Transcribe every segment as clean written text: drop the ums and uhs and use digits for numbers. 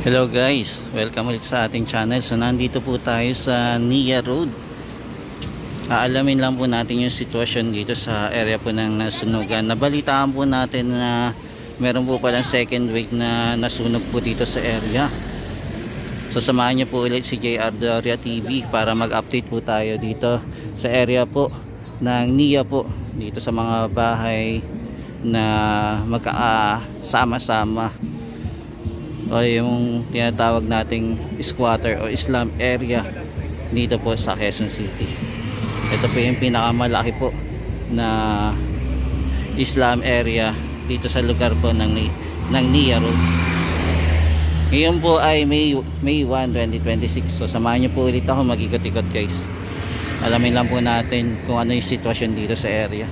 Hello guys, welcome ulit sa ating channel. So nandito po tayo sa Nia Road. Aalamin lang po natin yung sitwasyon dito sa area po ng nasunugan. Nabalitaan po natin na meron po palang second wave na nasunog po dito sa area. So samahan niyo po ulit si JR Doria TV para mag-update po tayo dito sa area po ng Nia po, dito sa mga bahay na magkakasama-sama o yung tinatawag nating squatter o slum area dito po sa Quezon City. Ito po yung pinakamalaki po na slum area dito sa lugar po ng Nia Road. Ngayon po ay May 1, 2026. So samahan nyo po ulit ako mag-ikot-ikot guys. Alamin lang po natin kung ano yung sitwasyon dito sa area.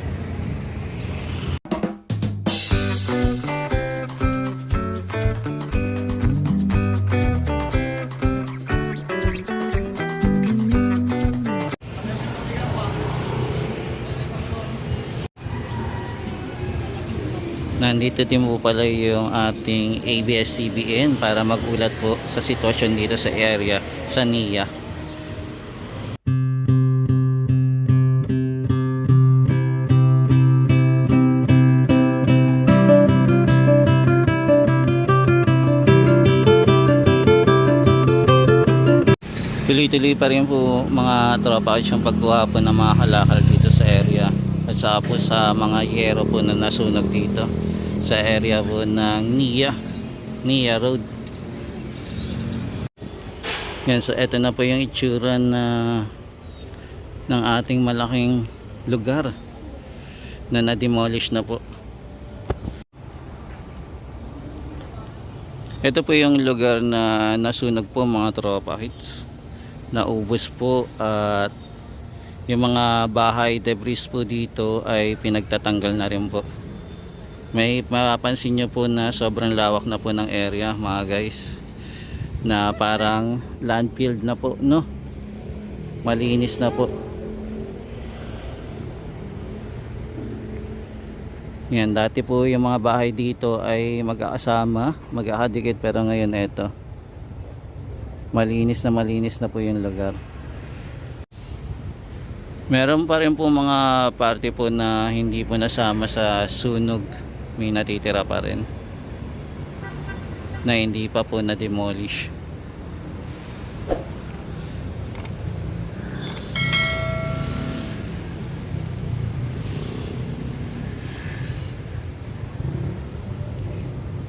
Nandito din po pala yung ating ABS-CBN para magulat po sa sitwasyon dito sa area sa Nia. Tuloy-tuloy pa rin po mga tropa yung pagkuha po ng mga kalakal dito sa area at saka po sa mga yero po na nasunog dito sa area po ng Nia Road. Yan, so eto na po yung itsura ng ating malaking lugar na na-demolish na po. Ito po yung lugar na nasunog po mga tropa hits. Naubos po at yung mga bahay debris po dito ay pinagtatanggal na rin po. May mapapansin nyo po na sobrang lawak na po ng area mga guys, na parang landfill na po, no? Malinis na po. Yan, dati po yung mga bahay dito ay mag-aasama, mag-ahadikit, pero ngayon eto, malinis na po yung lugar. Meron pa rin po mga parte po na hindi po nasama sa sunog. May natitira pa rin na hindi pa po na-demolish.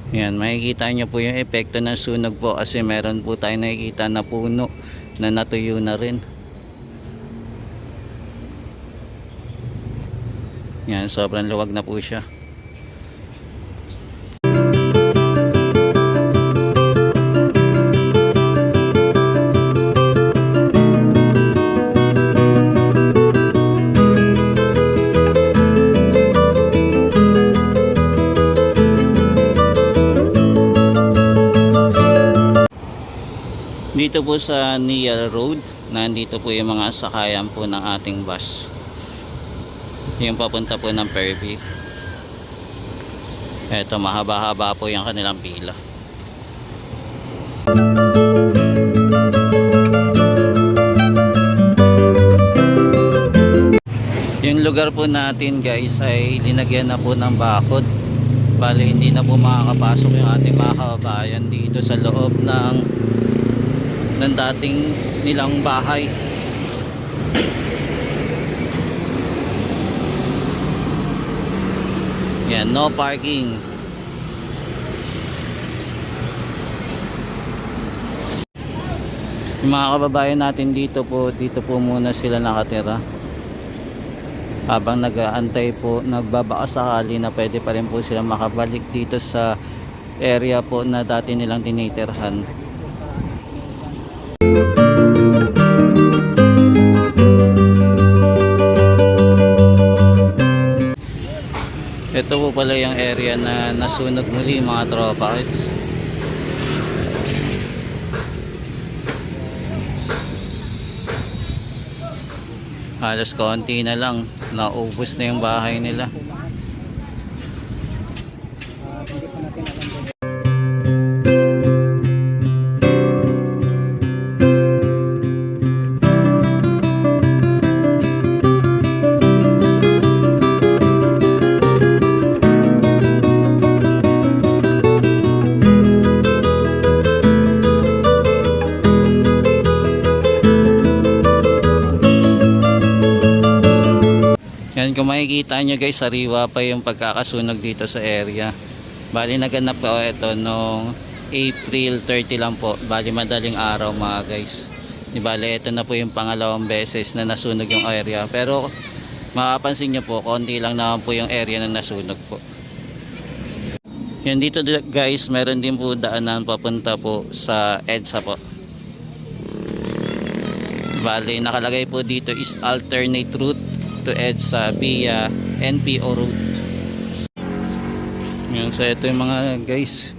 Yan, makikita nyo po yung epekto ng sunog po kasi meron po tayo nakikita na puno na natuyo na rin. Yan, sobrang luwag na po siya. Dito po sa Nia Road, nandito po yung mga sakayan po ng ating bus. Yung papunta po ng Fairview. Eto, mahaba-haba po yung kanilang pila. Yung lugar po natin guys ay linagyan na po ng bakod. Bali hindi na po makakapasok yung ating mga kababayan dito sa loob ng dating nilang bahay. Yan, no parking. Yung mga kababayan natin dito po muna sila nakatira habang nag-aantay po, nagbabaka sakali na pwede pa rin po sila makabalik dito sa area po na dati nilang tinitirhan. Ito po pala yung area na nasunog muli mga tropa. Halos konti na lang, naubos na yung bahay nila. Kung makikita nyo guys, sariwa pa yung pagkakasunog dito sa area. Bali naganap po ito noong April 30 lang po. Bali madaling araw mga guys. Di bali ito na po yung pangalawang beses na nasunog yung area. Pero makapansin nyo po, konti lang naman po yung area na nasunog po. Yan dito guys, meron din po daanan papunta po sa EDSA po. Bali nakalagay po dito is alternate route to EDSA via NPO route. Yan, so ito yung mga guys.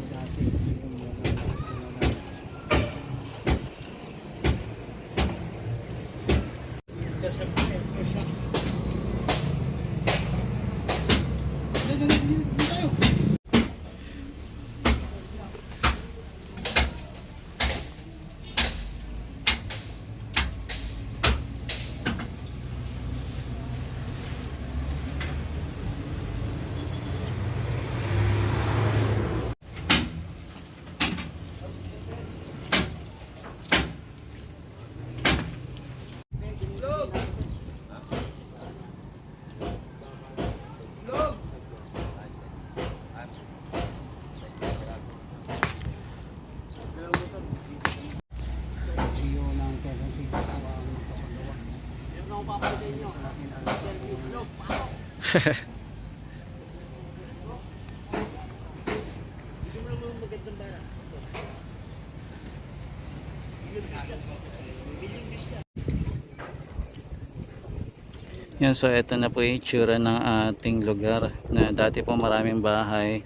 Yan, so ito na po yung itsura ng ating lugar na dati po maraming bahay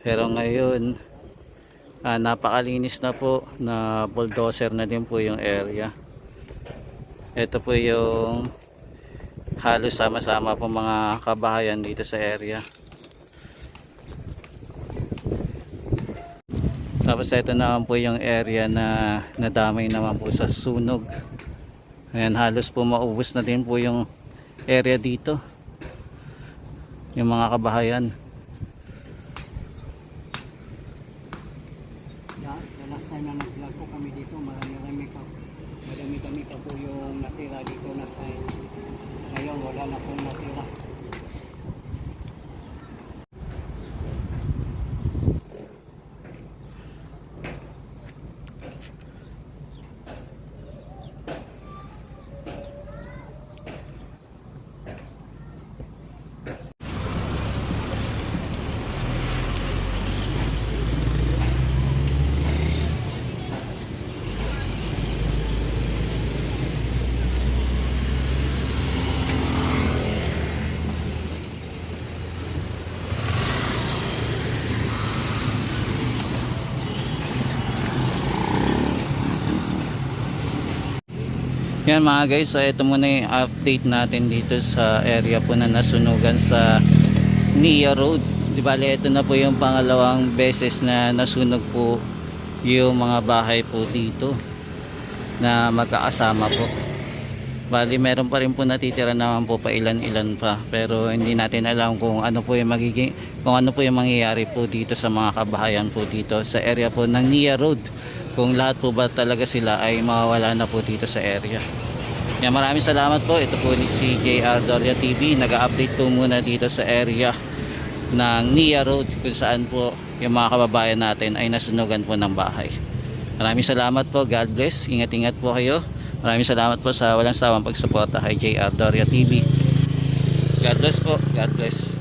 pero ngayon napakalinis na po, na bulldozer na din po yung area. Ito po yung halos sama-sama po mga kabahayan dito sa area. Tapos ito naman po yung area na nadamay naman po sa sunog. Ayan, halos po maubos na din po yung area dito, yung mga kabahayan. The last time na nag-vlog po kami dito, marami kami po yung natira dito na style. Ngayon wala na pong natira. Yan mga guys, so ito muna yung update natin dito sa area po na nasunugan sa Nia Road. Di bali ito na po yung pangalawang beses na nasunog po yung mga bahay po dito na magkakasama po. Bali meron pa rin po natitira naman po pa ilan-ilan pa, pero hindi natin alam kung ano po yung mangyayari po dito sa mga kabahayan po dito sa area po ng Nia Road. Kung lahat po ba talaga sila ay mawawala na po dito sa area. Yan, maraming salamat po. Ito po si JR Doria TV. Nag-update po muna dito sa area ng Nia Road kung saan po yung mga kababayan natin ay nasunugan po ng bahay. Maraming salamat po. God bless. Ingat-ingat po kayo. Maraming salamat po sa walang sawang pagsuporta kay JR Doria TV. God bless po. God bless.